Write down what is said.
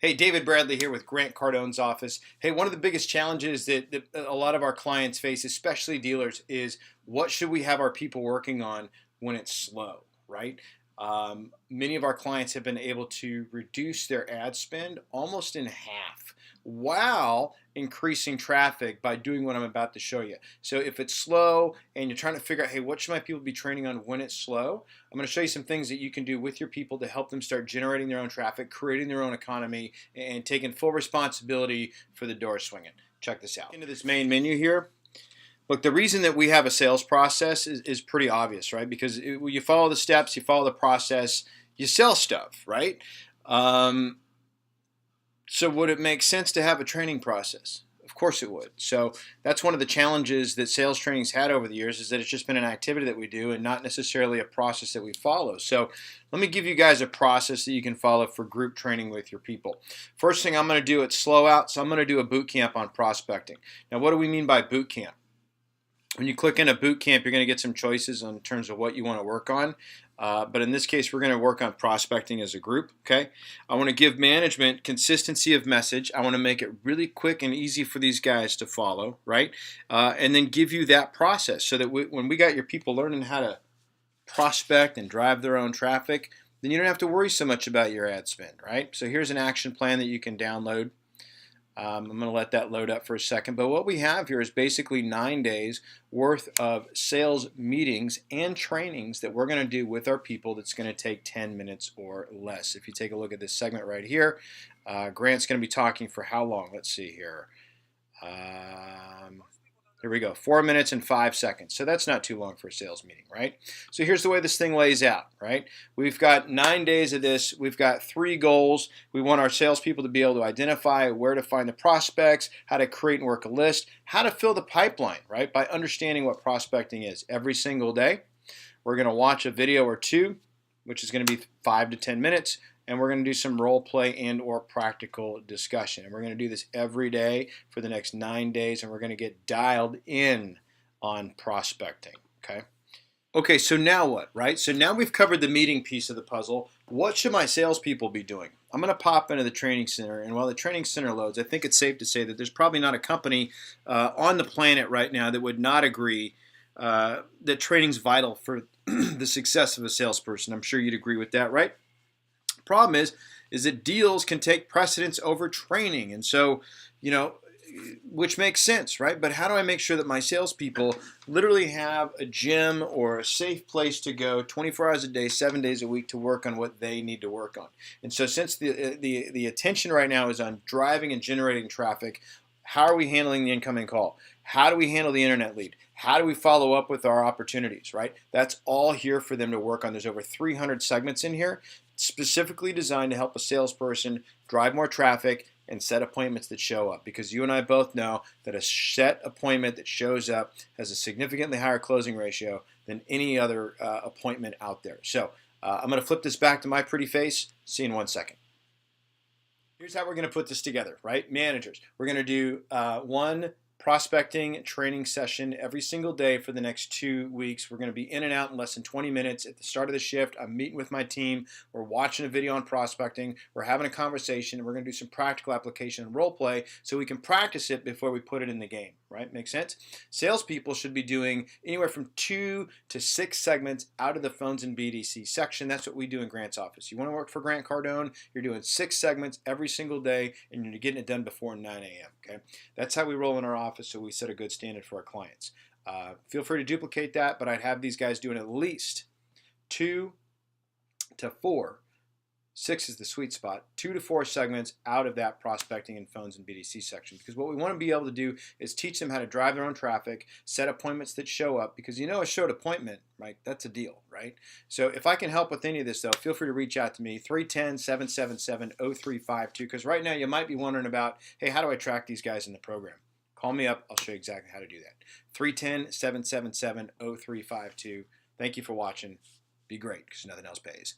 Hey, David Bradley here with Grant Cardone's office. Hey, one of the biggest challenges that a lot of our clients face, especially dealers, is what should we have our people working on when it's slow, right? Many of our clients have been able to reduce their ad spend almost in half while increasing traffic by doing what I'm about to show you. So if it's slow and you're trying to figure out, hey, what should my people be training on when it's slow? I'm going to show you some things that you can do with your people to help them start generating their own traffic, creating their own economy, and taking full responsibility for the door swinging. Check this out. Into this main menu here. Look, the reason that we have a sales process is pretty obvious, right? Because you follow the steps, you follow the process, you sell stuff, right? So would it make sense to have a training process? Of course it would. So that's one of the challenges that sales training's had over the years, is that it's just been an activity that we do and not necessarily a process that we follow. So let me give you guys a process that you can follow for group training with your people. First thing I'm going to do, it's slow out, so I'm going to do a boot camp on prospecting. Now, what do we mean by boot camp? When you click into boot camp, you're going to get some choices in terms of what you want to work on. But in this case, we're going to work on prospecting as a group. Okay. I want to give management consistency of message. I want to make it really quick and easy for these guys to follow, right? And then give you that process so that when we got your people learning how to prospect and drive their own traffic, then you don't have to worry so much about your ad spend, right? So here's an action plan that you can download. I'm going to let that load up for a second. But what we have here is basically 9 days worth of sales meetings and trainings that we're going to do with our people that's going to take 10 minutes or less. If you take a look at this segment right here, Grant's going to be talking for how long? Let's see here. Here we go, 4 minutes and 5 seconds. So that's not too long for a sales meeting, right? So here's the way this thing lays out, right? We've got 9 days of this. We've got 3 goals. We want our salespeople to be able to identify where to find the prospects, how to create and work a list, how to fill the pipeline, right? By understanding what prospecting is every single day. We're going to watch a video or two, which is going to be 5 to 10 minutes. And we're going to do some role play and or practical discussion. And we're going to do this every day for the next 9 days, and we're going to get dialed in on prospecting, okay? Okay, so now what, right? So now we've covered the meeting piece of the puzzle. What should my salespeople be doing? I'm going to pop into the training center, and while the training center loads, I think it's safe to say that there's probably not a company on the planet right now that would not agree that training's vital for the success of a salesperson. I'm sure you'd agree with that, right? Problem is that deals can take precedence over training, and so, which makes sense, right? But how do I make sure that my salespeople literally have a gym or a safe place to go 24 hours a day, 7 days a week to work on what they need to work on? And so since the attention right now is on driving and generating traffic, how are we handling the incoming call? How do we handle the internet lead? How do we follow up with our opportunities, right? That's all here for them to work on. There's over 300 segments in here, specifically designed to help a salesperson drive more traffic and set appointments that show up. Because you and I both know that a set appointment that shows up has a significantly higher closing ratio than any other appointment out there. So I'm going to flip this back to my pretty face. See you in 1 second. Here's how we're going to put this together, right? Managers, we're going to do one prospecting training session every single day for the next 2 weeks. We're going to be in and out in less than 20 minutes. At the start of the shift, I'm meeting with my team. We're watching a video on prospecting. We're having a conversation. We're going to do some practical application and role play so we can practice it before we put it in the game, right? Make sense? Salespeople should be doing anywhere from 2 to 6 segments out of the phones and BDC section. That's what we do in Grant's office. You want to work for Grant Cardone, you're doing 6 segments every single day, and you're getting it done before 9 a.m., okay? That's how we roll in our office. So we set a good standard for our clients. Feel free to duplicate that, but I'd have these guys doing at least 2 to 4. 6 is the sweet spot. 2 to 4 segments out of that prospecting and phones and BDC section. Because what we want to be able to do is teach them how to drive their own traffic, set appointments that show up. Because a showed appointment, right? That's a deal, right? So if I can help with any of this, though, feel free to reach out to me, 310-777-0352. Because right now you might be wondering about, hey, how do I track these guys in the program? Call me up. I'll show you exactly how to do that. 310-777-0352. Thank you for watching. Be great, because nothing else pays.